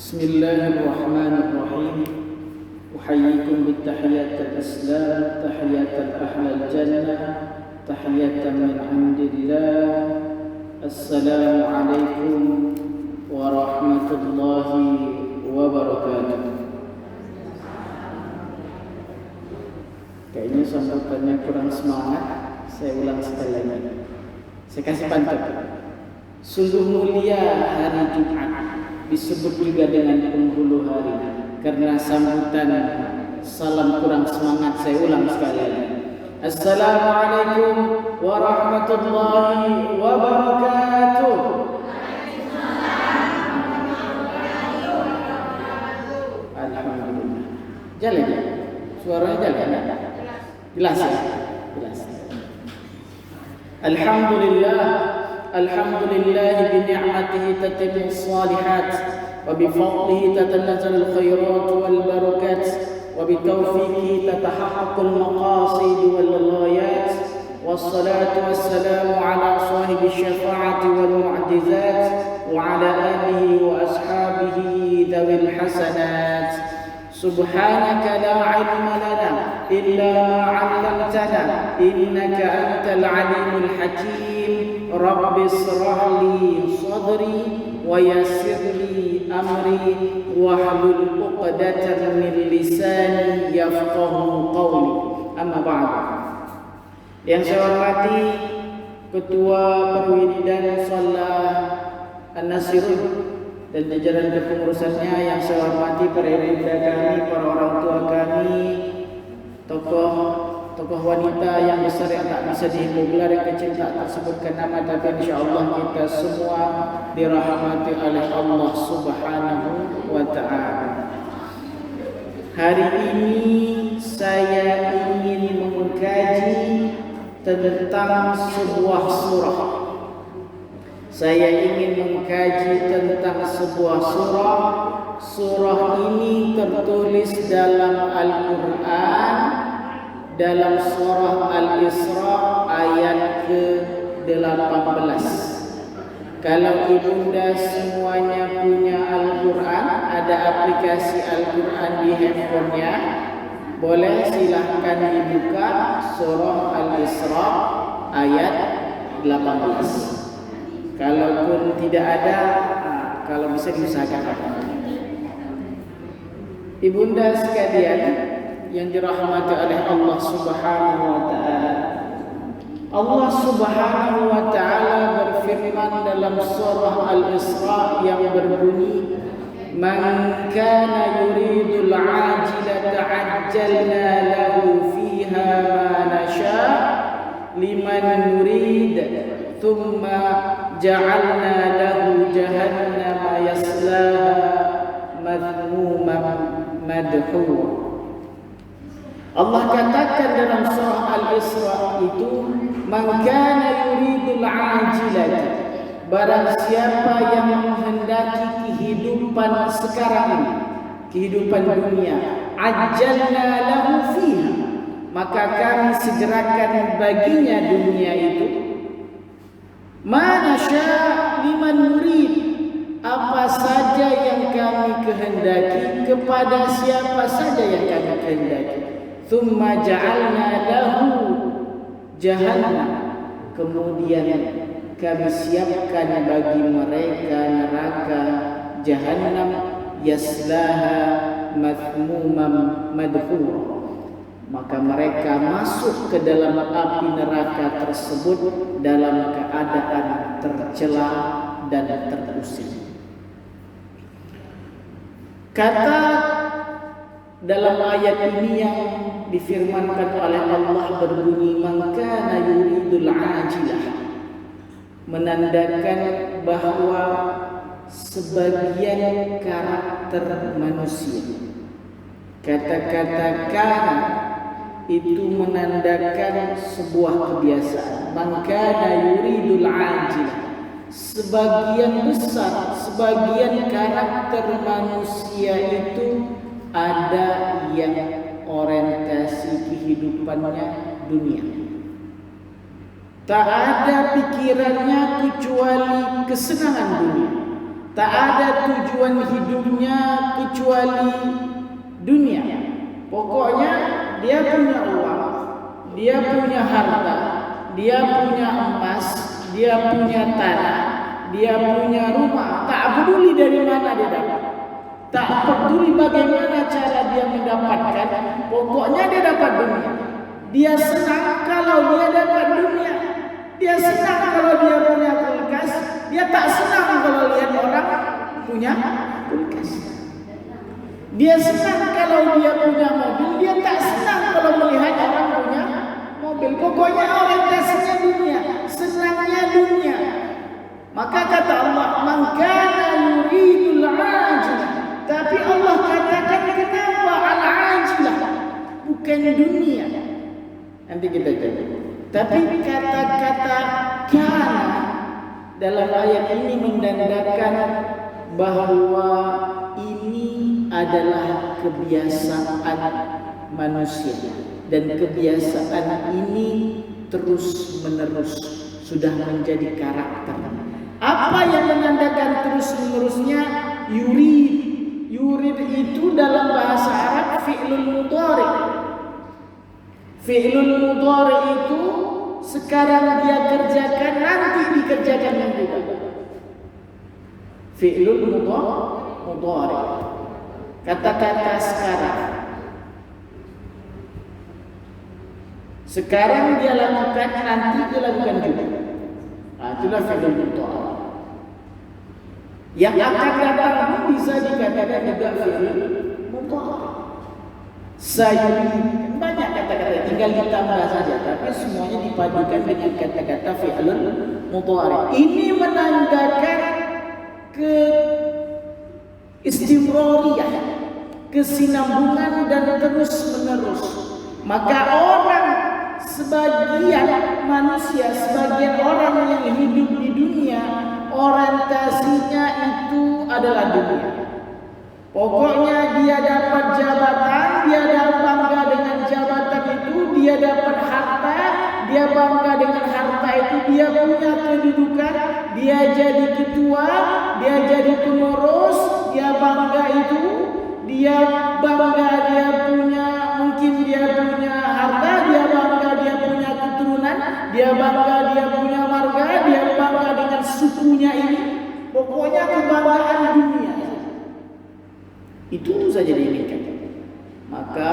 Bismillahirrahmanirrahim. Uhayyikum bittahiyatil Islam, tahiyatul ahlal jannah, tahiyatan min indillah. Assalamualaikum warahmatullahi wabarakatuh. Kayaknya sambutannya kurang semangat. Saya ulang sekali lagi. Saya kasih pantun. Sungguh mulia hari Jumat, disebut juga dengan penghulu hari, karena sambutan salam kurang semangat. Saya ulang sekali lagi. Assalamualaikum warahmatullahi wabarakatuh. Alhamdulillah. Jalan ya? Suaranya jalan ya? Jelas ya? Jelas. Alhamdulillah. Alhamdulillah bini'matihi tatimmu salihat wa bifadlihi tatanazzalu khairat wal barakat wa bitawfiqihi tatahaqqaqul maqasid wal ghayat wassalatu wassalamu ala sahibi syafa'ati wal mu'jizat wa ala alihi wa ashabihi dhawil hasanat. Subhanaka la ilma lana illa ma 'allamtana innaka antal alimul hakim. Rabbi israh li sadri wa yassir li amri wahlul 'uqdatam min lisani yafqahu qawli. Amma ba'd. Yang saya hormati Ketua Perwiridan Shalah An-Nasirun dan jajaran kepengurusannya, yang saya hormati para ibunda kami, para orang tua kami, tokoh wanita yang besar yang tak bisa dihimbau gelar, yang kecil tak tersebutkan nama, tapi insyaallah kita semua dirahmati oleh Allah Subhanahu wa taala. Hari ini saya ingin mengkaji tentang sebuah surah. Saya ingin mengkaji tentang sebuah surah. Surah ini tertulis dalam Al-Quran, dalam surah Al-Isra ayat ke-18. Kalau ibunda semuanya punya Al-Quran, ada aplikasi Al-Quran di handphonenya, boleh silahkan dibuka surah Al-Isra ayat 18. Kalaupun tidak ada, kalau bisa diusahakan. Ibunda sekalian yang dirahmati oleh Allah Subhanahu wa taala, Allah Subhanahu wa taala berfirman dalam surah Al-Isra yang berbunyi, "Man kana yuridul 'ajilata 'ajjalna lahu fiha ma nasha' liman nurid thumma ja'alna lahu jahannama yaslaha madhmuman madhura." Allah katakan dalam surah Al-Isra itu, "Man kana yuridul 'ajilata", barang siapa yang menghendaki kehidupan sekarang ini, kehidupan dunia, "ajjalna lahu fiha", maka kami segerakan baginya dunia itu, "ma nasya' liman nurid", apa saja yang kami kehendaki kepada siapa saja yang kami kehendaki. "Tsumma ja'alna lahu jahannam", kemudian kami siapkan bagi mereka neraka jahannam, yaslaha madhmuman madhura, maka mereka masuk ke dalam api neraka tersebut dalam keadaan tercela dan terusik. Kata dalam ayat ini yang difirmankan oleh Allah berbunyi, "Man kana yuridul 'ajilah", menandakan bahwa sebagian karakter manusia, kata-kata kana itu menandakan sebuah kebiasaan. Man kana yuridul 'ajilah, sebagian besar, sebagian karakter manusia itu ada yang orientasi kehidupannya dunia. Tak ada pikirannya kecuali kesenangan dunia. Tak ada tujuan hidupnya kecuali dunia. Pokoknya dia punya uang, dia punya harta, dia punya emas, dia punya tanah, dia punya rumah. Tak peduli dari mana dia dapat, tak peduli bagaimana cara dia mendapatkan. Pokoknya dia dapat dunia. Dia senang kalau dia dapat dunia. Dia senang kalau dia punya kulkas. Dia tak senang kalau lihat orang punya kulkas. Dia senang kalau dia punya mobil. Dia tak senang kalau melihat orang punya mobil. Pokoknya orientasinya dunia, senangnya dunia. Maka kata Allah, "Man kana yuridul ajilah." Tapi Allah katakan kenapa al-ajilah, bukan dunia. Nanti kita cari. Tapi kata-kata kana dalam ayat ini menandakan bahwa ini adalah kebiasaan manusia, dan kebiasaan ini terus menerus sudah menjadi karakter. Apa yang menandakan terus menerusnya? Yurid. Yurid itu dalam bahasa Arab fi'lul mudhari. Fi'lul mudhari itu sekarang dia kerjakan, nanti dikerjakan juga. Fi'lul mudhari. Kata-kata sekarang dia lakukan, nanti dia lakukan juga. Itulah fi'lul mudhari. Yang akan datang pun bisa dikatakan juga fi'lul mudhari. Sayuri, banyak kata-kata, tinggal ditambah saja, tapi semuanya dipadukan dengan kata-kata fi'lul mudhari. Ini menandakan istimrariyah, kesinambungan dan terus menerus. Maka orang, sebagian manusia, sebagian orang yang hidup di dunia, orientasinya itu adalah dunia. Pokoknya dia dapat jabatan, dia bangga dengan jabatan itu, dia dapat harta, dia bangga dengan harta itu, dia punya kedudukan, dia jadi ketua, dia jadi pengurus, dia bangga itu, dia bangga dia punya, mungkin dia punya harta, dia bangga dia punya keturunan, dia bangga dia punya marga, dia bangga dengan sukunya ini. Pokoknya kebanggaan dunia. Itu saja diinginkan. Maka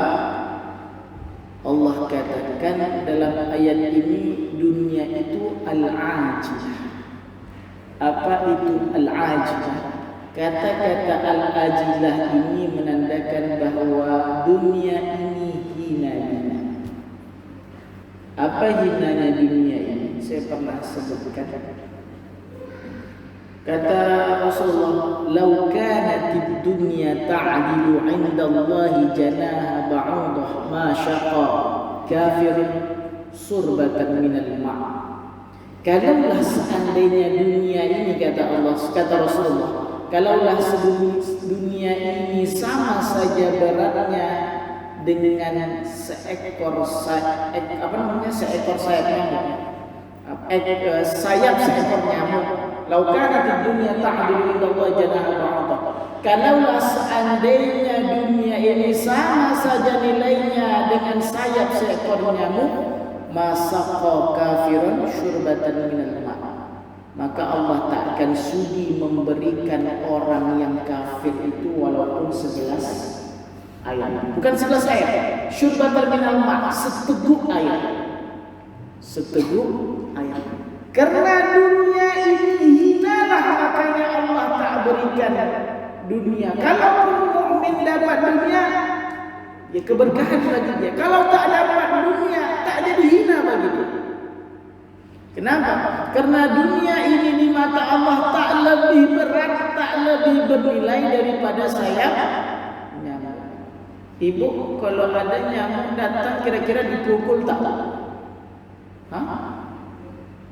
Allah katakan dalam ayat ini, dunia itu al-ajilah. Apa itu al-ajilah? Kata-kata al-ajilah ini menandakan bahwa dunia ini hina-hina. Apa hinanya dunia ini? Saya pernah sebutkan. Kata Rasulullah, "Lau kanatid dunya ta'dilu 'inda Allahi janaha ba'udah ma syaqa kafirun surbatan minal ma'." Kalaulah seandainya dunia ini, kata Allah, kata Rasulullah, kalaulah dunia ini sama saja beratnya dengan seekor sayap seekor nyamuk. Laukana di dunia ta'dilu indallahi janaha ba'udah. Kalaulah seandainya dunia ini sama saja nilainya dengan sayap seekor nyamuk, masaqa kafirun syurbatan minal ma', maka Allah tak akan sudi memberikan orang yang kafir itu walaupun segelas air. Bukan segelas air, syurbatan minal ma', seteguk air. Seteguk air. Karena dunia ini hinalah, makanya Allah tak berikan dunia. Kalaupun mukmin dapat dunia, ya keberkahan bagi dia. Kalau tak dapat dunia, tak jadi hina bagi dia. Kenapa? Karena dunia ini di mata Allah tak lebih berat, tak lebih bernilai daripada sayap nyamuk. Ibu, kalau ada nyamuk datang, kira-kira dipukul tak?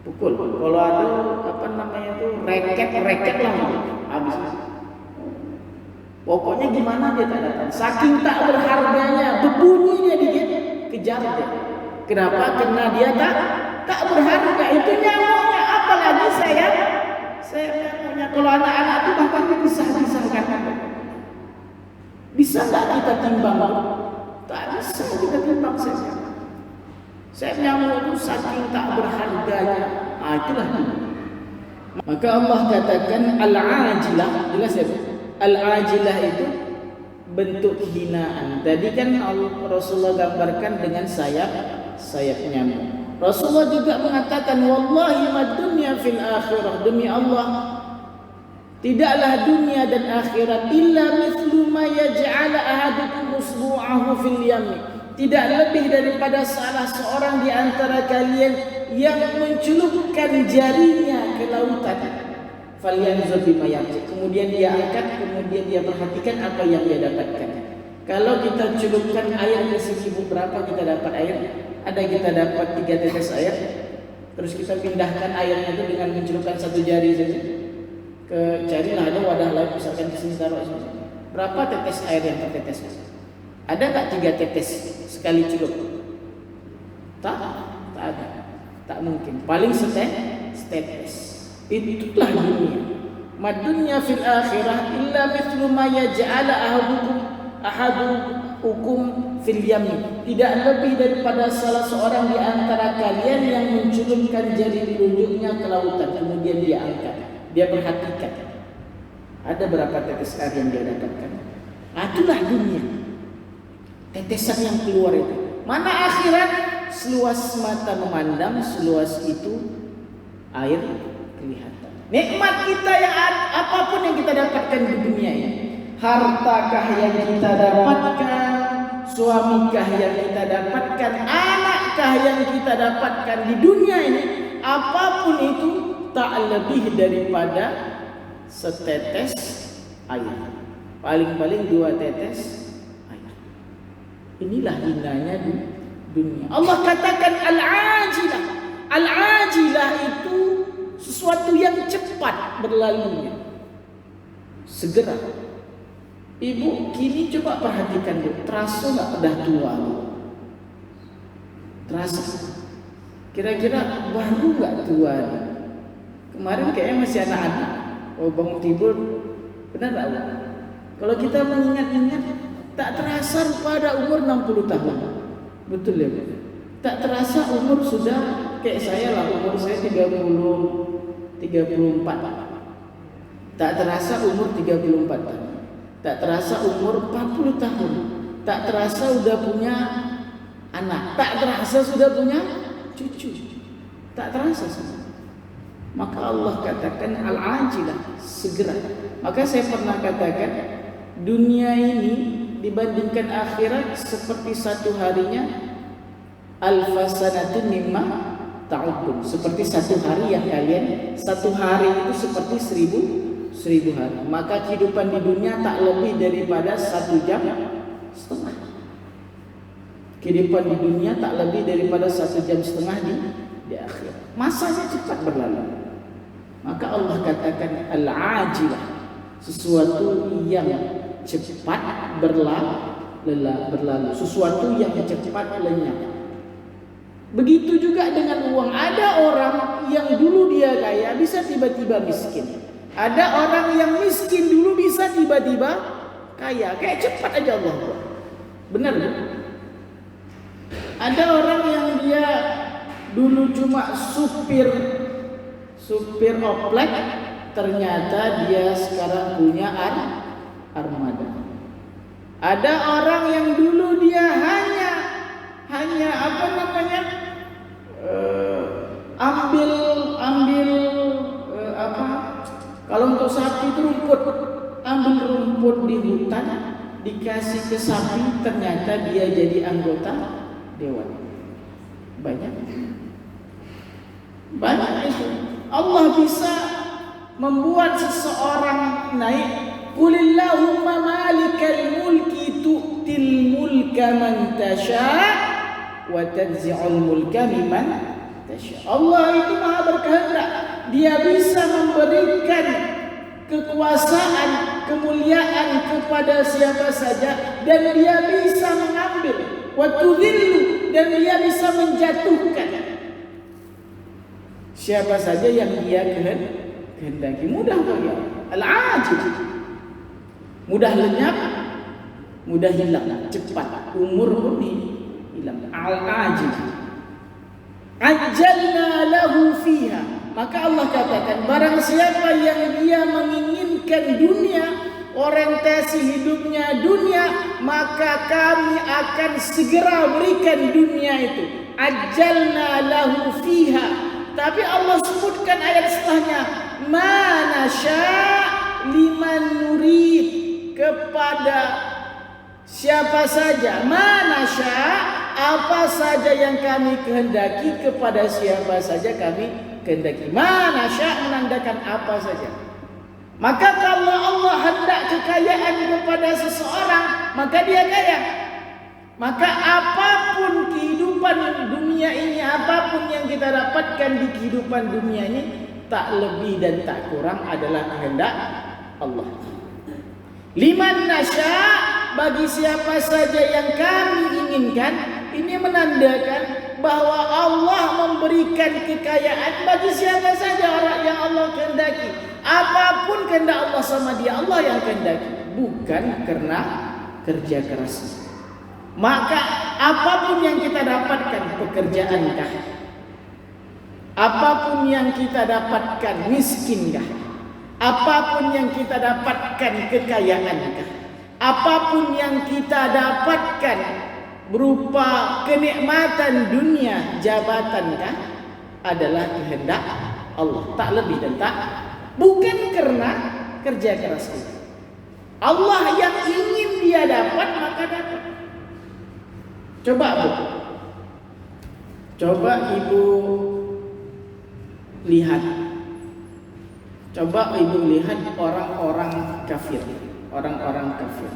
Pukul. Kalau ada reket lah, habis. Pokoknya gimana dia tak datang. Saking tak berharganya, berbunyi dia dikit, kejar dia. Kenapa? Karena dia tak berharga. Itu nyamuknya, apalagi sayap Saya punya, kalau anak-anak itu bahkan dipisah-pisahkan. Bisa nggak kita timbang? Tak bisa kita timbang saja. Saya nyamuk itu saking tak berharganya. Itulah. Maka Allah katakan al-ajilah, jelas ya? Al-ajilah itu bentuk hinaan. Tadi kan Rasulullah gambarkan dengan sayap nyamuk. Rasulullah juga mengatakan wallahi mad dunya fil akhirah, demi Allah tidaklah dunia dan akhirat illa mithlu ma yaj'ala ahadukum usbu'ahu fil yam, tidak lebih daripada salah seorang di antara kalian yang mencelupkan jarinya ke lautan. Falyanzur bima yarji, kemudian dia angkat, kemudian dia perhatikan apa yang dia dapatkan. Kalau kita celupkan air ke sini, berapa kita dapat air? Ada kita dapat 3 tetes air, terus kita pindahkan airnya itu dengan mencelupkan 1 jari saja. Carilah ada wadah lain, misalkan di sini taruh sini. Berapa tetes air yang tertetes? Ada tak 3 tetes sekali celup? Tak ada. Tak mungkin. Paling setetes. Itulah dunia. Madunya fil akhirah illa mithlu ma yaj'ala ahadukum fil yamin, tidak lebih daripada salah seorang di antara kalian yang mencelupkan jari telunjuknya ke lautan, kemudian dia angkat, dia perhatikan ada berapa tetes air yang dia dapatkan. Itulah dunia, tetesan yang keluar itu. Mana akhirat? Seluas mata memandang, seluas itu air kelihatan. Nikmat kita yang apapun yang kita dapatkan di dunia ini, hartakah yang kita dapatkan, suamikah yang kita dapatkan, anakkah yang kita dapatkan di dunia ini, apapun itu tak lebih daripada setetes air, paling-paling 2 tetes air. Inilah hinanya di dunia. Allah katakan al-ajilah. Al-ajilah itu sesuatu yang cepat berlalunya, segera. Ibu kini coba perhatikan dulu, terasa nggak udah tua? Terasa? Kira-kira baru nggak tua? Kemarin kayaknya masih anak-anak. Oh, bangun tidur, benar nggak? Kalau kita mengingat-ingat, tak terasa pada umur 60 tahun. Betul ya, Bu? Tak terasa umur sudah kayak saya lah, umur saya 34. Tak terasa umur 34 tahun. Tak terasa umur 40 tahun. Tak terasa sudah punya anak. Tak terasa sudah punya cucu. Tak terasa sama. Maka Allah katakan al-ajilah, segera. Maka saya pernah katakan, dunia ini dibandingkan akhirat seperti satu harinya alfasanatin mimma ta'udun. Seperti satu hari yang kalian, satu hari itu seperti 1000 hari. Maka kehidupan di dunia tak lebih daripada 1 jam setengah. Kehidupan di dunia tak lebih daripada 1 jam setengah di akhir. Masanya cepat berlalu. Maka Allah katakan al-ajilah, sesuatu yang cepat berlalu, sesuatu yang cepat lenyap. Begitu juga dengan uang. Ada orang yang dulu dia kaya bisa tiba-tiba miskin. Ada orang yang miskin dulu bisa tiba-tiba kaya. Kayak cepat aja Allah buat. Benar kan? Ada orang yang dia dulu cuma supir oplek, ternyata dia sekarang punya armada. Ada orang yang dulu dia hanya apa namanya, ambil apa, kalau untuk sapi itu rumput, ambil rumput di hutan dikasih ke sapi, ternyata dia jadi anggota dewan. Banyak itu. Allah bisa membuat seseorang naik. Qulillahumma malikal mulki tu'til mulka man tasha' wa tanzi'ul mulka mimman tasha'. Allah itu Maha berkehendak. Dia bisa memberikan kekuasaan, kemuliaan kepada siapa saja, dan dia bisa mengambil. Wa tudhillu, dan dia bisa menjatuhkan siapa saja yang dia kehendaki. kehendaki. Mudah bagi Allah. Al-ajil, mudah lenyap, mudah hilang, cepat, umur pun hilang. Al-ajil, ajjalna lahu fiha. Maka Allah katakan, barang siapa yang dia menginginkan dunia, orientasi hidupnya dunia, maka kami akan segera berikan dunia itu. Ajjalna lahu fiha. Tapi Allah sebutkan ayat setelahnya, ma nasya' liman nurid, kepada siapa saja. Ma nasya', apa saja yang kami kehendaki, kepada siapa saja kami kehendaki. Ma nasya' menandakan apa saja. Maka kalau Allah hendak kekayaan kepada seseorang, maka dia kaya. Maka apapun kehidupan dunia ini, apapun yang kita dapatkan di kehidupan dunia ini, tak lebih dan tak kurang adalah kehendak Allah. Liman nasya', bagi siapa saja yang kami inginkan. Ini menandakan bahwa Allah memberikan kekayaan bagi siapa saja orang yang Allah kehendaki. Apapun kehendak Allah sama dia, Allah yang kehendaki, bukan karena kerja keras. Maka apapun yang kita dapatkan, pekerjaankah? Apapun yang kita dapatkan, miskinkah? Apapun yang kita dapatkan, kekayaankah? Apapun yang kita dapatkan berupa kenikmatan dunia, jabatankah? Adalah kehendak Allah, tak lebih dan tak, bukan karena kerja keras kita. Allah yang ingin dia dapat, maka dapat. Coba Bu, coba Ibu lihat, coba Ibu lihat orang-orang kafir, orang-orang kafir.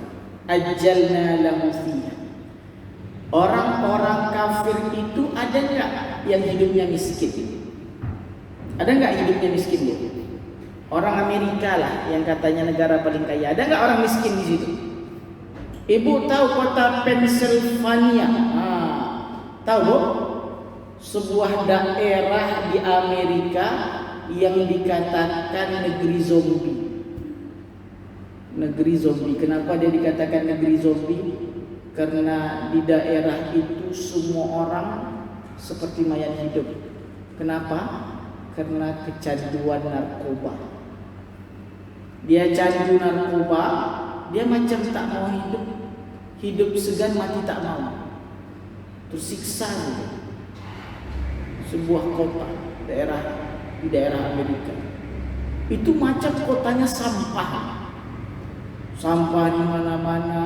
Ajjalna lahu fiha. Orang-orang kafir itu ada nggak yang hidupnya miskin? Ada nggak hidupnya miskin dia? Orang Amerika lah yang katanya negara paling kaya. Ada nggak orang miskin di situ? Ibu tahu kota Pennsylvania? Tahu Bu? Sebuah daerah di Amerika yang dikatakan negeri zombie. Negeri zombie. Kenapa dia dikatakan negeri zombie? Karena di daerah itu semua orang seperti mayat hidup. Kenapa? Karena kecanduan narkoba. Dia candu narkoba, dia macam tak mau hidup. Hidup segan, mati tak mau. Tersiksa gitu. Sebuah kota, di daerah Amerika. Itu macam kotanya sampah. Sampah di mana-mana.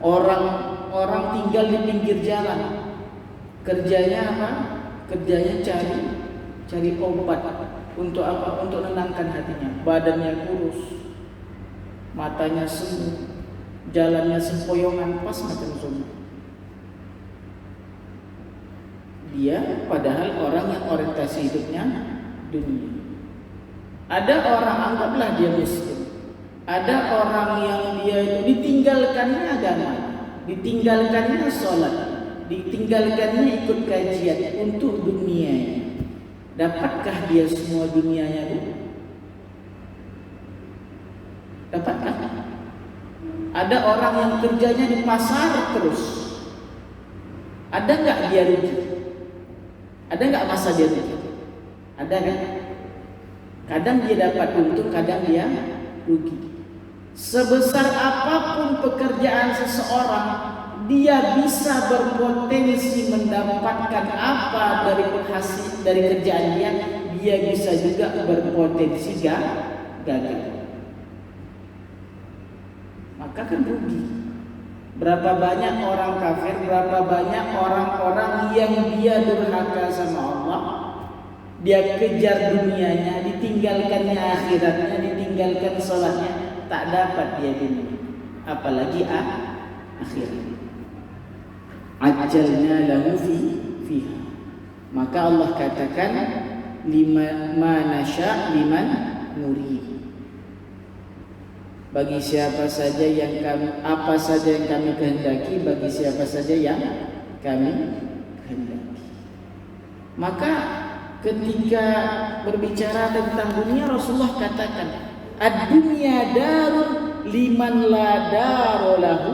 Orang tinggal di pinggir jalan. Kerjanya apa? Kerjanya cari obat. Untuk apa? Untuk menenangkan hatinya. Badannya kurus, matanya semu, jalannya sempoyongan, pas macam zombie. Dia padahal orang yang orientasi hidupnya dunia. Ada orang, anggaplah dia miskin. Ada orang yang dia itu ditinggalkannya agama, ditinggalkannya sholat, ditinggalkannya ikut kajian untuk dunianya. Dapatkah dia semua dunianya itu? Dapatkah? Ada orang yang kerjanya di pasar terus. Ada nggak dia rugi? Ada nggak masa dia rugi? Ada kan? Kadang dia dapat untung, kadang dia rugi. Sebesar apapun pekerjaan seseorang, dia bisa berpotensi mendapatkan apa dari kerjaan dia bisa juga berpotensi gagal. Maka kan rugi. Berapa banyak orang kafir, berapa banyak orang-orang yang dia durhaka sama Allah, dia kejar dunianya, ditinggalkannya akhiratnya, ditinggalkan sholatnya, tak dapat dia dunia, apalagi akhirat. Ajjalna lahu fiha. Maka Allah katakan ma nasya' liman nurid. Bagi siapa saja yang kami, apa saja yang kami kehendaki, bagi siapa saja yang kami kehendaki. Maka ketika berbicara tentang dunia, Rasulullah katakan, ad-dunya darun liman la darolahu.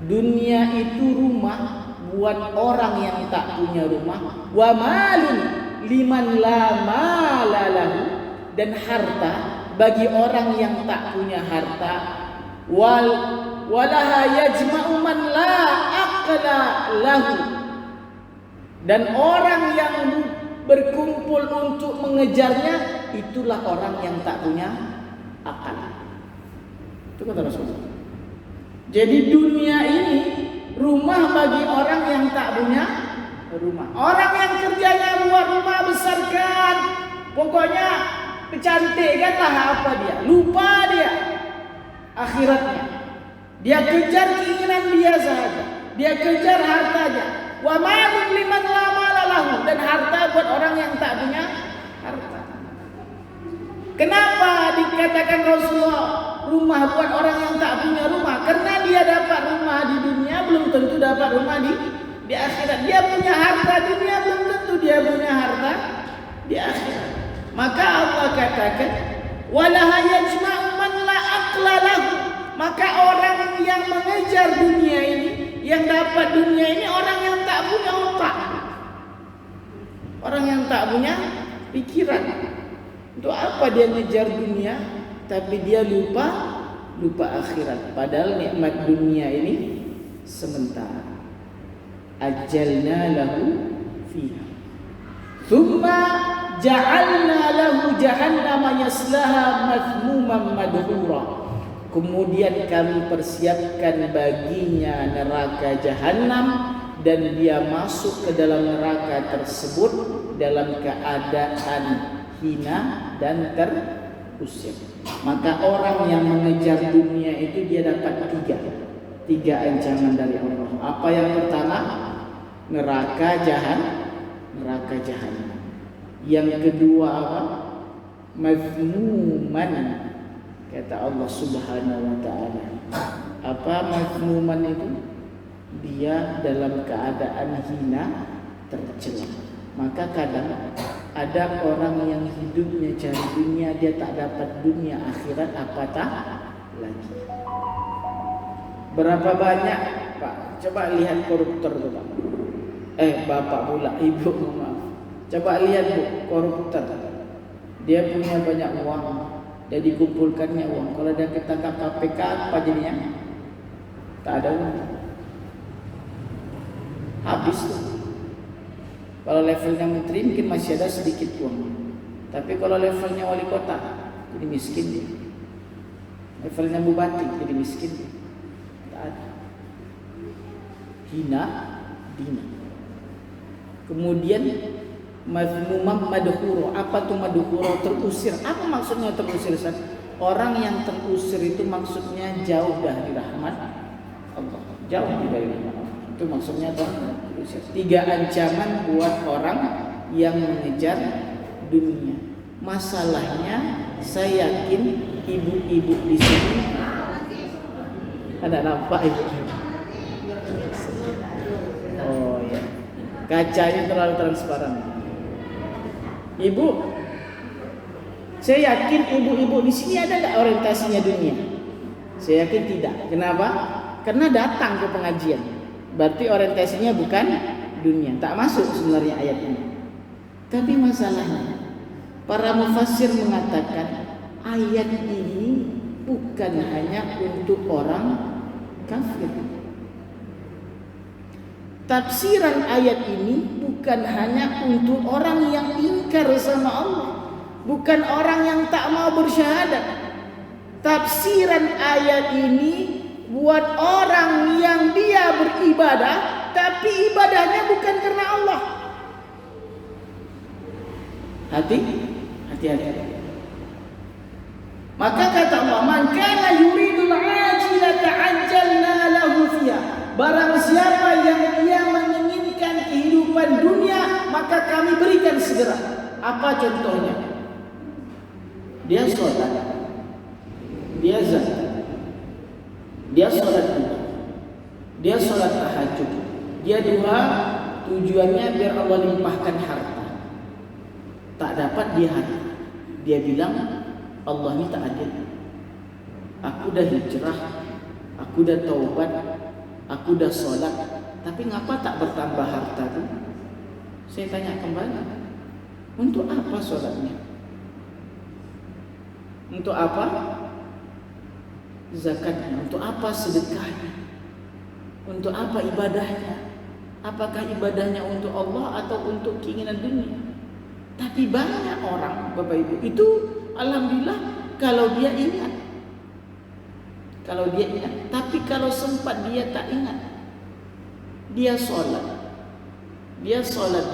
Dunia itu rumah buat orang yang tak punya rumah. Wa malun liman la malalahu, dan harta bagi orang yang tak punya harta. Walaha yajma'u man la aqla lahu, dan orang yang berkumpul untuk mengejarnya itulah orang yang tak punya akal. Itu kata Rasulullah. Jadi dunia ini rumah bagi orang yang tak punya rumah. Orang yang kerjanya buat rumah besarkan, pokoknya kecantikan lah apa dia, lupa dia akhiratnya. Dia kejar keinginan dia saja, dia kejar hartanya. Wa malun liman la mala lahu, dan harta buat orang yang tak punya harta. Kenapa dikatakan Rasulullah rumah buat orang yang tak punya rumah? Karena dia dapat rumah di dunia, belum tentu dapat rumah di akhirat. Dia punya harta dunia, belum tentu dia punya harta di akhirat. Maka Allah katakan, walaha yajma'u man la aqla lahu. Maka orang yang mengejar dunia ini, yang dapat dunia ini, orang yang tak punya otak, orang yang tak punya pikiran. Untuk apa dia ngejar dunia, tapi dia lupa akhirat. Padahal nikmat dunia ini sementara. Ajalna lahu fiha, thumma ja'alna lahu jahannama yaslaha madhmuman madhura. Kemudian kami persiapkan baginya neraka jahanam, dan dia masuk ke dalam neraka tersebut dalam keadaan hina dan terusir. Maka orang yang mengejar dunia itu dia dapat tiga ancaman dari Allah. Apa yang pertama? Neraka jahanam. Yang kedua apa? Mazmuman, kata Allah Subhanahu wa taala. Apa mazmuman itu? Dia dalam keadaan hina, tercela. Maka kadang ada orang yang hidupnya cari dunia, dia tak dapat dunia, akhirat apatah lagi. Berapa banyak, Pak? Coba lihat koruptor tu, Pak. Bapak pula, ibu, maaf. Coba lihat Bu, koruptor. Dia punya banyak uang, dia dikumpulkannya uang. Kalau dia ketangkap KPK, apa jadinya? Tak ada uang. Habis tuh. Kalau levelnya menteri mungkin masih ada sedikit uang, tapi kalau levelnya wali kota jadi miskin dia. Levelnya bupati jadi miskin dia. Tak ada. Hina, dina. Kemudian mazmumam madhuro. Apa tuh madhuro? Terusir. Apa maksudnya terusir? Orang yang terusir itu maksudnya jauh dari rahmat Allah, jauh dari rahmat Allah. Itu maksudnya terusir. 3 ancaman buat orang yang mengejar dunia. Masalahnya saya yakin ibu-ibu di sini ada nampak ibu. Oh ya, kacanya terlalu transparan. Ibu, saya yakin ibu-ibu di sini ada nggak orientasinya dunia? Saya yakin tidak. Kenapa? Karena datang ke pengajian. Berarti orientasinya bukan dunia. Tak masuk sebenarnya ayat ini. Tapi masalahnya, para mufassir mengatakan ayat ini bukan hanya untuk orang kafir. Tafsiran ayat ini bukan hanya untuk orang yang ingkar sama Allah, bukan orang yang tak mau bersyahadat. Tafsiran ayat ini buat orang yang dia beribadah, tapi ibadahnya bukan karena Allah. Hati-hati. Maka kata Allah, man kana yuridul ajilata ajjalna lahu fiha. Barang siapa yang dia menginginkan kehidupan dunia, maka kami berikan segera. Apa contohnya? Dia sholat, dia zakat, dia sholat duha, dia sholat tahajud, dia duha tujuannya biar Allah limpahkan harta. Tak dapat dia bilang Allah ini tak adil. Aku dah hijrah, aku dah taubat, aku dah solat, tapi ngapa tak bertambah harta tu? Saya tanya kembali, untuk apa solatnya? Untuk apa zakatnya? Untuk apa sedekahnya? Untuk apa ibadahnya? Apakah ibadahnya untuk Allah atau untuk keinginan dunia? Tapi banyak orang, Bapak Ibu, itu alhamdulillah kalau dia ingat. Tapi kalau sempat dia tak ingat. Dia solat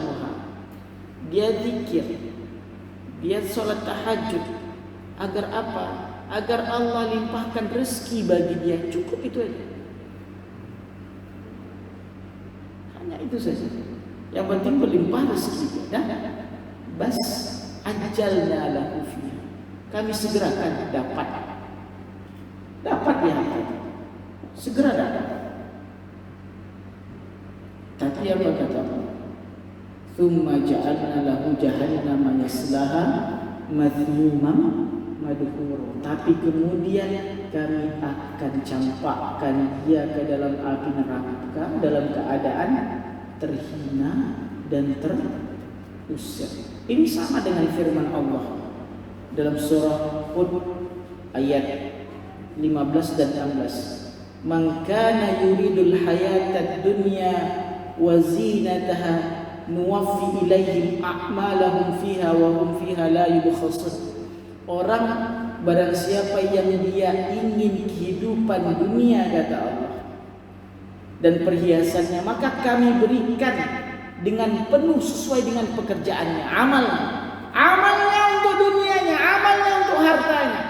duha, dia zikir, dia solat tahajud. Agar apa? Agar Allah limpahkan rezeki bagi dia. Cukup itu aja. Hanya itu saja. Yang penting berlimpah rezeki. Dan bas ajalna lahu fiha. Kami segerakan dapat dia harta. Segera dapat. Tapi apa kata Allah? Tsumma ja'alna lahu jahannama yaslaha madhmuman madhura. Tapi kemudian kami akan campakkan dia ke dalam api neraka dalam keadaan terhina dan terusir. Ini sama dengan firman Allah dalam surah Hud ayat 15 dan 16. Man kana yuridul hayatad dunya wa zinataha nuwaffi ilaihim a'malahum fiha wa hum fiha la yubkhasun. Orang barang siapa yang dia ingin kehidupan dunia, kata Allah, dan perhiasannya, maka kami berikan dengan penuh sesuai dengan pekerjaannya, amalnya untuk dunianya, amalnya untuk hartanya.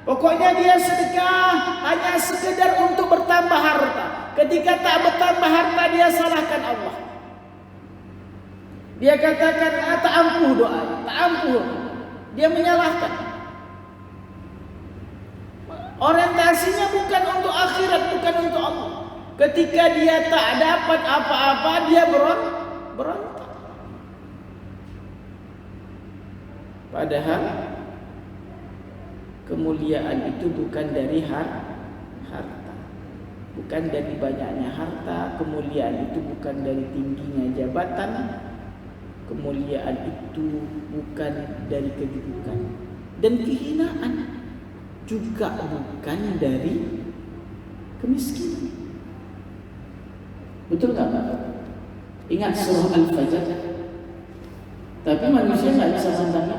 Pokoknya dia sedekah hanya sekedar untuk bertambah harta. Ketika tak bertambah harta, dia salahkan Allah. Dia katakan tak ampuh doa, tak ampuh. Dia menyalahkan. Orientasinya bukan untuk akhirat, bukan untuk Allah. Ketika dia tak dapat apa-apa, dia berontak. Padahal kemuliaan itu bukan dari harta, bukan dari banyaknya harta. Kemuliaan itu bukan dari tingginya jabatan. Kemuliaan itu bukan dari kedudukan. Dan kehinaan juga bukan dari kemiskinan. Betul tak? Ingat surah Al-Fajr. Tapi manusia tak bisa tentang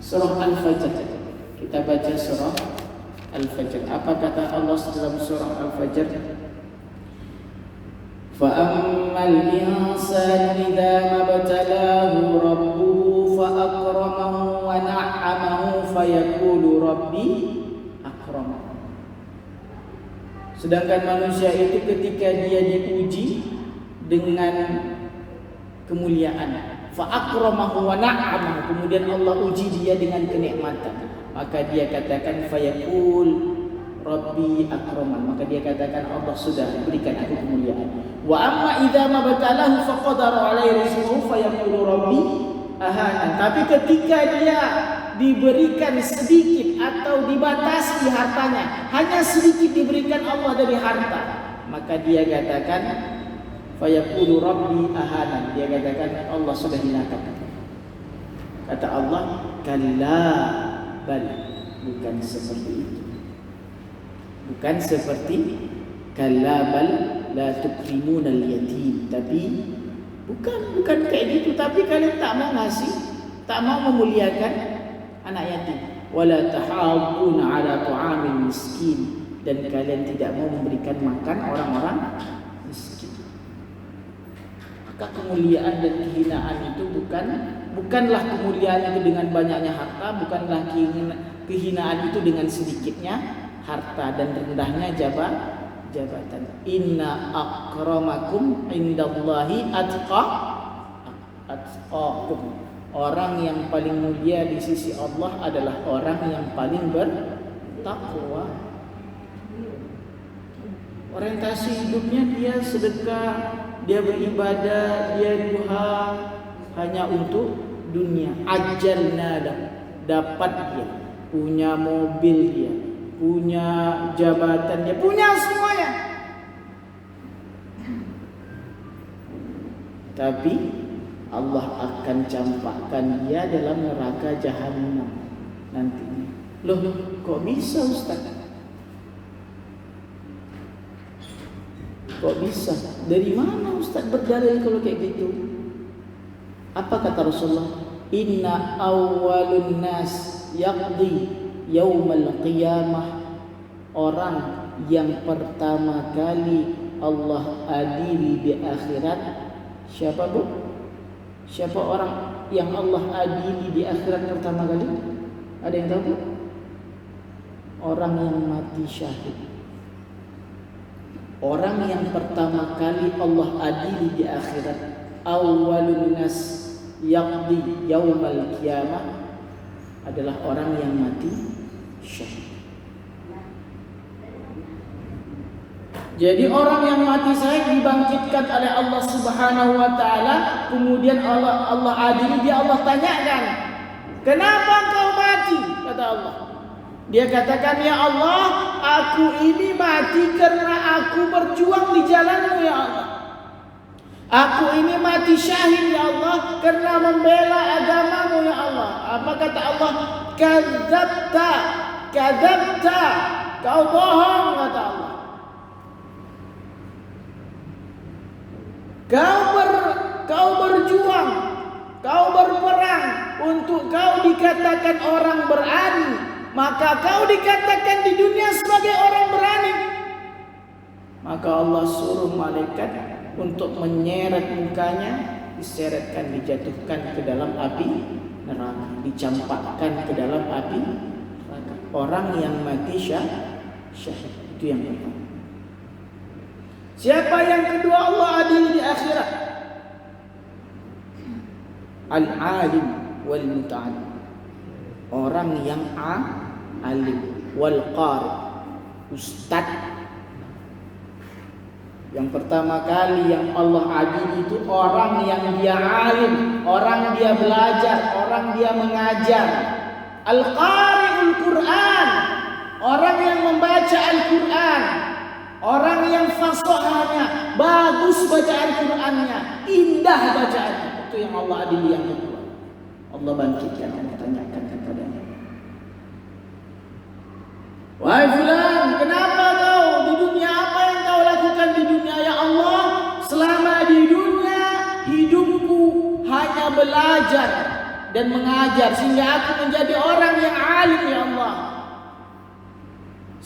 surah Al-Fajr. Kita baca surah Al-Fajr. Apa kata Allah dalam surah Al-Fajr? فَأَمَّا الْإِنسَانُ إِذَا مَا ابْتَلَاهُ رَبُّهُ فَأَكْرَمَهُ وَنَعَّمَهُ فَيَقُولُ رَبِّي أَكْرَمَنِ. Sedangkan manusia itu ketika dia diuji dengan kemuliaan, fa'akramahu wa na'amahu, kemudian Allah uji dia dengan kenikmatan, maka dia katakan fayaqul Rabbi akraman, maka dia katakan Allah sudah berikan aku kemuliaan. Wa amma idza mabtalahu faqadara alaihi rizqahu fayaqulu Rabbi ahanan. Tapi ketika dia diberikan sedikit atau dibatasi hartanya, hanya sedikit diberikan Allah dari harta, maka dia katakan fayaqulu Rabbi ahanan, dia katakan Allah sudah hinakan. Kata Allah, kalla bal, bukan seperti itu. Bukan seperti kalla bal la tukrimuna al-yatim, tapi bukan kayak gitu. Tapi kalian tak mau ngasih, tak mau memuliakan anak yatim. Wala tahadduna ala ta'amil miskin, dan kalian tidak mau memberikan makan orang-orang miskin. Maka kemuliaan dan kehinaan itu bukanlah kemuliaan itu dengan banyaknya harta, bukanlah kehinaan itu dengan sedikitnya harta dan rendahnya jabatan. Inna akramakum indallahi atqakum. Orang yang paling mulia di sisi Allah adalah orang yang paling bertakwa. Orientasi hidupnya dia sedekah, dia beribadah, dia duha hanya untuk dunia. Ajalna, dapat dia, punya mobil dia, punya jabatan dia, punya semuanya. Tapi Allah akan campakkan dia dalam neraka Jahannam nantinya. Loh, kok bisa Ustaz? Kok bisa? Dari mana Ustaz berdalil kalau kayak gitu? Apa kata Rasulullah? Inna awwalun nas yaqdi yaumal qiyamah. Orang yang pertama kali Allah adili di akhirat, siapa bu? Siapa orang yang Allah adili di akhirat pertama kali? Ada yang tahu? Orang yang mati syahid. Orang yang pertama kali Allah adili di akhirat, awwalun nas yaqdi yaumal qiyamah, adalah orang yang mati syahid. Jadi orang yang mati syahid dibangkitkan oleh Allah Subhanahu wa taala, kemudian Allah adili dia, Allah tanyakan, "Kenapa kau mati?" kata Allah. Dia katakan, "Ya Allah, aku ini mati karena aku berjuang di jalan-Mu ya Allah. Aku ini mati syahid ya Allah karena membela agama-Mu ya Allah." Apa kata Allah? "Kadzabta, kadzabta." Kau bohong kata Allah. Kau berjuang, kau berperang untuk kau dikatakan orang berani, maka kau dikatakan di dunia sebagai orang berani. Maka Allah suruh malaikat untuk menyeret mukanya, diseretkan, dijatuhkan ke dalam api neraka, dicampakkan ke dalam api neraka. Orang yang mati syahid, itu yang pertama. Siapa yang kedua Allah adili di akhirat? Al-alim wal muta'allim. Orang yang alim, wal qari, ustaz. Yang pertama kali yang Allah adili itu orang yang dia alim, orang dia belajar, orang dia mengajar. Al-qari'ul Qur'an, orang yang membaca Al-Qur'an. Orang yang fasahanya bagus bacaan Qur'annya, indah bacaannya, itu yang Allah adili yang kedua. Allah bangkitkan dan tanyakan kepadanya, "Wahai fulan, kenapa kau di dunia, apa yang kau lakukan di dunia ya Allah? Selama di dunia hidupku hanya belajar dan mengajar sehingga aku menjadi orang yang alim ya Allah.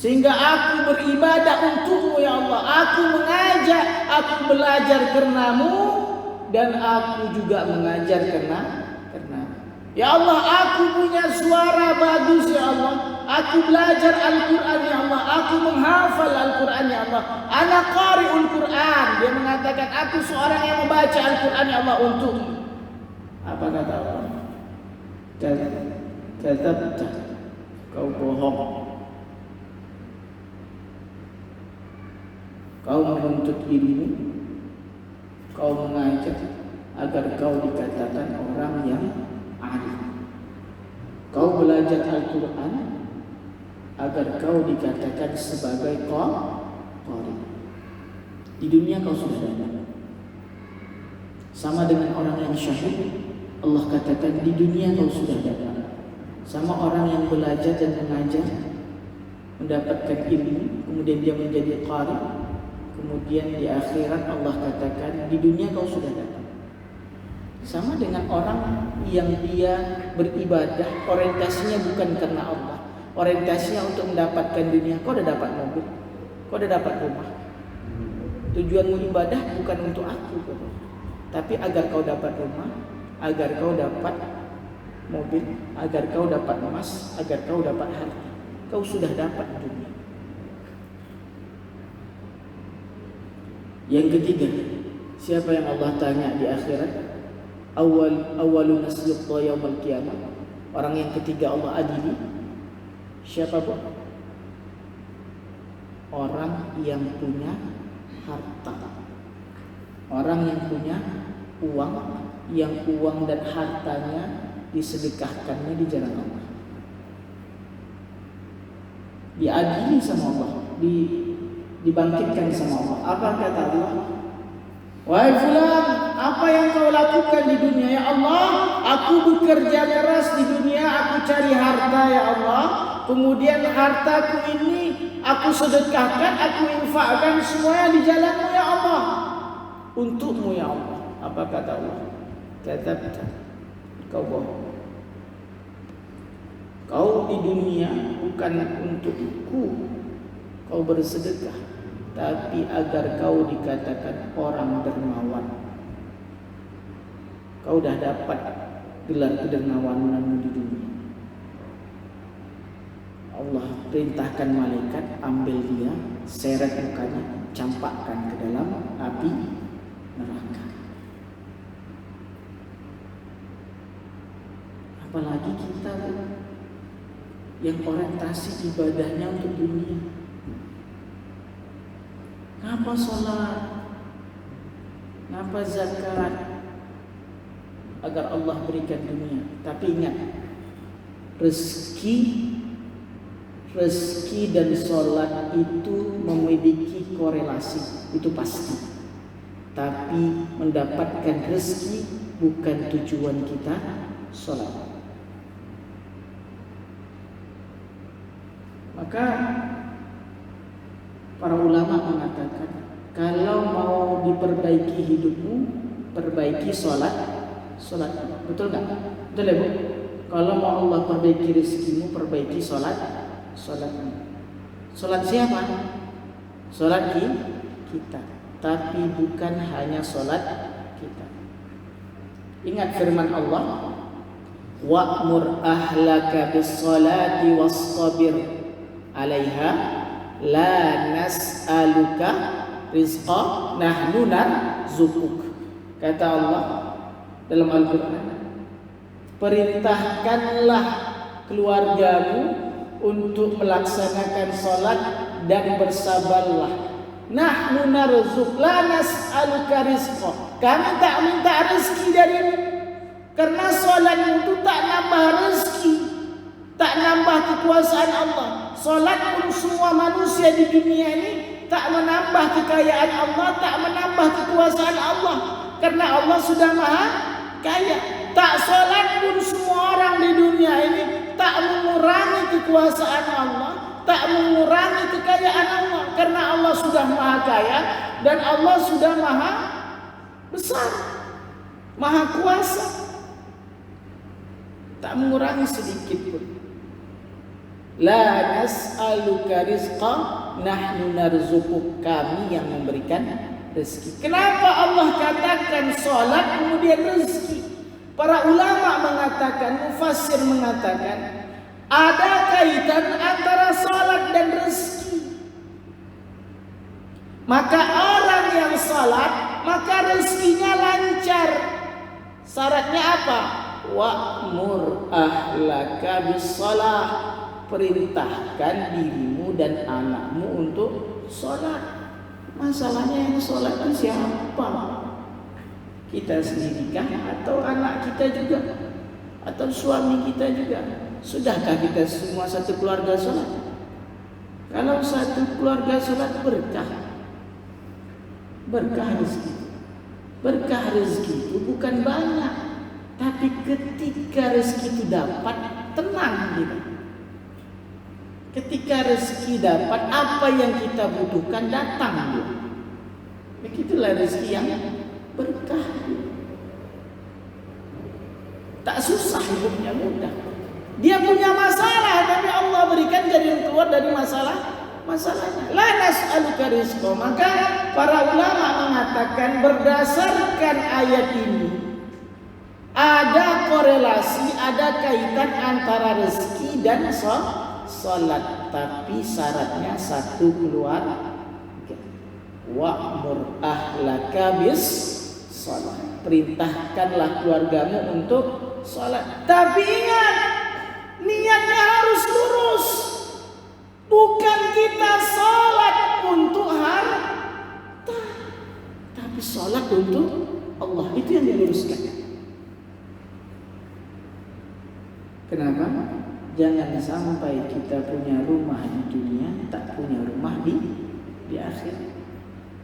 Sehingga aku beribadah untuk-Mu ya Allah. Aku mengajar, aku belajar karena-Mu, dan aku juga mengajar karena ya Allah, aku punya suara bagus ya Allah. Aku belajar Al-Quran ya Allah. Aku menghafal Al-Quran ya Allah. Ana qari'ul Quran. Dia mengatakan aku seorang yang membaca Al-Quran ya Allah untuk-Mu. Apa kata Allah? Kadzabta, kau bohong. Kau menuntut ilmu, kau mengajak agar kau dikatakan orang yang alim. Kau belajar Al-Quran agar kau dikatakan sebagai qari. Di dunia kau sudah dapat. Sama dengan orang yang syahid, Allah katakan di dunia kau sudah dapat. Sama orang yang belajar dan mengajar, mendapatkan ilmu, kemudian dia menjadi qari. Kemudian di akhirat Allah katakan di dunia kau sudah dapat. Sama dengan orang yang dia beribadah, orientasinya bukan karena Allah, orientasinya untuk mendapatkan dunia. Kau udah dapat mobil, kau udah dapat rumah. Tujuanmu ibadah bukan untuk aku, tapi agar kau dapat rumah, agar kau dapat mobil, agar kau dapat emas, agar kau dapat harta. Kau sudah dapat dunia. Yang ketiga, siapa yang Allah tanya di akhirat? Awwalun nas yuqda yaumil qiyamah. Orang yang ketiga Allah adili, siapa bu? Orang yang punya harta. Orang yang punya uang, yang uang dan hartanya disedekahkannya di jalan Allah, diadili sama Allah, dibangkitkan sama Allah. Apa kata Allah? Wahai fulan, apa yang kau lakukan di dunia ya Allah? Aku bekerja keras di dunia, aku cari harta ya Allah. Kemudian hartaku ini aku sedekahkan, aku infakkan semuanya di jalan-Mu ya Allah. Untuk-Mu ya Allah. Apa kata Allah? Kata kau bohong. Kau di dunia bukan untukku kau bersedekah, tapi agar kau dikatakan orang dermawan. Kau dah dapat gelar kedermawananmu di dunia. Allah perintahkan malaikat ambil dia, seret mukanya, campakkan ke dalam api neraka. Apalagi kita yang orientasi ibadahnya untuk dunia. Ngapa sholat, ngapa zakat, agar Allah berikan dunia. Tapi ingat, rezeki dan sholat itu memiliki korelasi, itu pasti. Tapi mendapatkan rezeki bukan tujuan kita sholat. Maka para ulama mengatakan, kalau mau diperbaiki hidupmu, perbaiki sholat. Betul nggak? Betul ya Bu? Kalau mau Allah perbaiki rezekimu, perbaiki sholat. Sholat siapa? Sholat kita. Tapi bukan hanya sholat kita. Ingat firman Allah, wa'mur ahlaka bis-sholati was-sabir 'alaiha la nas'aluka rizqa nahnu narzuquk. Kata Allah dalam Al-Quran, perintahkanlah keluargamu untuk melaksanakan sholat dan bersabarlah. Nahnu narzuq la nas'aluka rizqa. Kami tak minta rezeki darimu, karena sholatmu itu tak nambah rezeki, tak nambah kekuasaan Allah. Sholat pun semua manusia di dunia ini tak menambah kekayaan Allah, tak menambah kekuasaan Allah, karena Allah sudah maha kaya. Tak sholat pun semua orang di dunia ini tak mengurangi kekuasaan Allah, tak mengurangi kekayaan Allah, karena Allah sudah maha kaya dan Allah sudah maha besar, maha kuasa, tak mengurangi sedikit pun. La nas'aluka rizqa nahnu narzuquk. Kami yang memberikan rezeki. Kenapa Allah katakan sholat kemudian rezeki? Para ulama mengatakan, mufassir mengatakan, ada kaitan antara sholat dan rezeki. Maka orang yang sholat, maka rezekinya lancar. Syaratnya apa? Wa'mur ahlaka bis-shalah. Perintahkan dirimu dan anakmu untuk sholat. Masalahnya yang sholat itu siapa? Kita sendiri kah? Atau anak kita juga? Atau suami kita juga? Sudahkah kita semua satu keluarga sholat? Kalau satu keluarga sholat, berkah. Berkah rezeki. Berkah rezeki itu bukan banyak, tapi ketika rezeki itu dapat, tenang kita. Ketika rezeki dapat, apa yang kita butuhkan datang. Begitulah rezeki yang berkah. Tak susah hidupnya, mudah. Dia punya masalah, tapi Allah berikan jadi keluar dari masalahnya. La nas'aluka rizqa. Maka para ulama mengatakan berdasarkan ayat ini ada korelasi, ada kaitan antara rezeki dan sholat, tapi syaratnya satu keluar. Wa'mur ahlaka bis sholat. Perintahkanlah keluargamu untuk sholat. Tapi ingat, niatnya harus lurus. Bukan kita sholat untuk harta, tapi sholat untuk Allah. Itu yang diluruskan. Kenapa? Jangan sampai kita punya rumah di dunia, tak punya rumah di akhirat.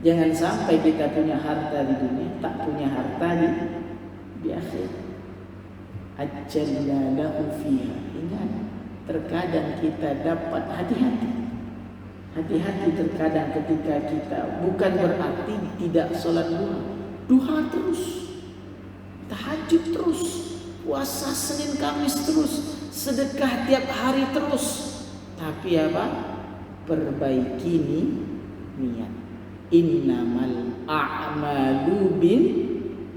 Jangan sampai kita punya harta di dunia, tak punya harta di akhirat. Ajjalna lahu fiha. Ingat, terkadang kita dapat hati-hati. Hati-hati terkadang ketika kita, bukan berarti tidak sholat duha. Duha terus, tahajud terus, puasa Senin Kamis terus, sedekah tiap hari terus. Tapi apa? Perbaiki niat. Innamal a'malu bin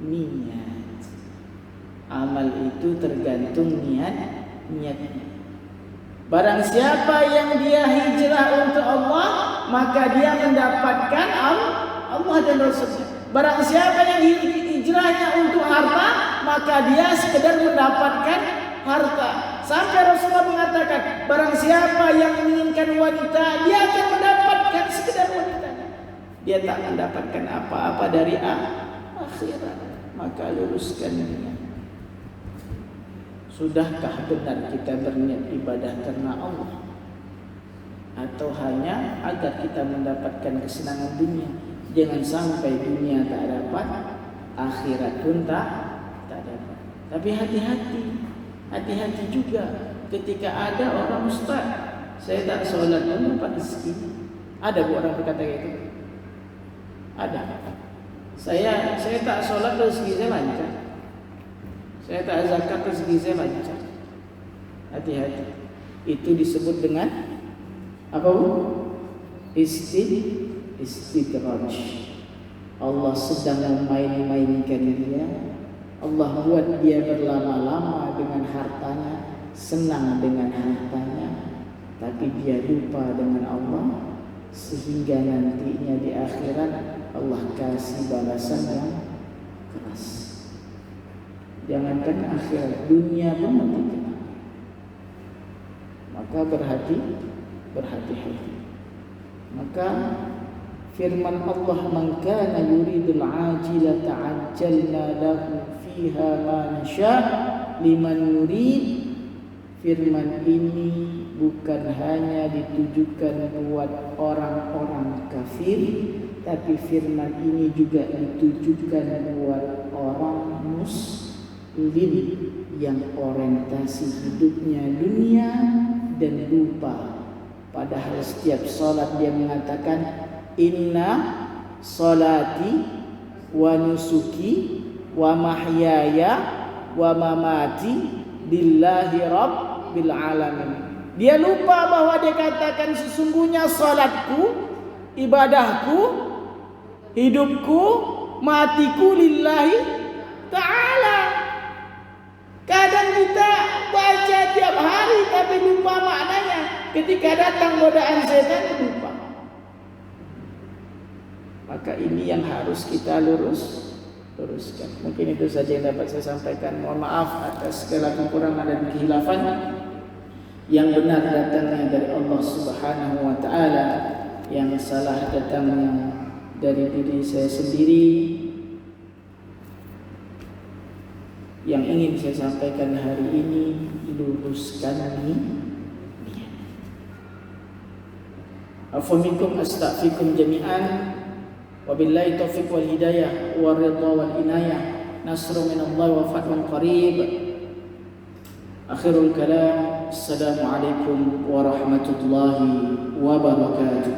niat. Amal itu tergantung niatnya. Barang siapa yang dia hijrah untuk Allah, maka dia mendapatkan Allah dan Rasulnya. Barang siapa yang hijrahnya untuk harta, maka dia sekedar mendapatkan harta. Sampai Rasulullah mengatakan, barang siapa yang menginginkan wanita, dia akan mendapatkan sekedar wanita. Dia tak mendapatkan apa-apa dari akhirat. Maka luruskan niat. Sudahkah benar kita berniat ibadah karena Allah, atau hanya agar kita mendapatkan kesenangan dunia? Jangan sampai dunia tak dapat, akhirat pun tak dapat. Tapi hati-hati juga ketika ada orang ustaz, saya tak sholat dan dapat rezeki. Ada orang berkata gitu? Ada. Saya tak sholat rezeki saya lancar. Saya tak zakat rezeki saya lancar. Hati-hati. Itu disebut dengan apa bu? Istidraj. Allah sedang memain-mainkan dia. Allah buat dia berlama-lama dengan hartanya, senang dengan hartanya, tapi dia lupa dengan Allah, sehingga nantinya di akhirat Allah kasih balasan yang keras. Jangankan akhirat, dunia pun nanti kena. Maka berhati-hati. Maka firman Allah, man kana yuridul ajilata ajjalna lahu fiha ma nasha liman nurid. Firman ini bukan hanya ditujukan buat orang-orang kafir, tapi firman ini juga ditujukan buat orang muslim yang orientasi hidupnya dunia dan lupa. Padahal setiap salat dia mengatakan, inna salati wa nusuki wa mahyaya wa mamati lillahi rabbil alamin. Dia lupa bahwa dia katakan sesungguhnya salatku, ibadahku, hidupku, matiku lillahi ta'ala. Kadang kita baca tiap hari tapi lupa maknanya. Ketika datang godaan setan lupa. Maka ini yang harus kita luruskan. Mungkin itu saja yang dapat saya sampaikan. Mohon maaf atas segala kekurangan dan kehilafan. Yang benar datangnya dari Allah Subhanahu wa taala, yang salah datangnya dari diri saya sendiri. Yang ingin saya sampaikan hari ini, luruskan niat. Afu minkum astaghfirukum jami'an. Wabillahi taufiq wal hidayah wa ridha wal inayah. Nasrun minallahi wa fathun qarib. Akhirul kalam. Assalamualaikum warahmatullahi wabarakatuh.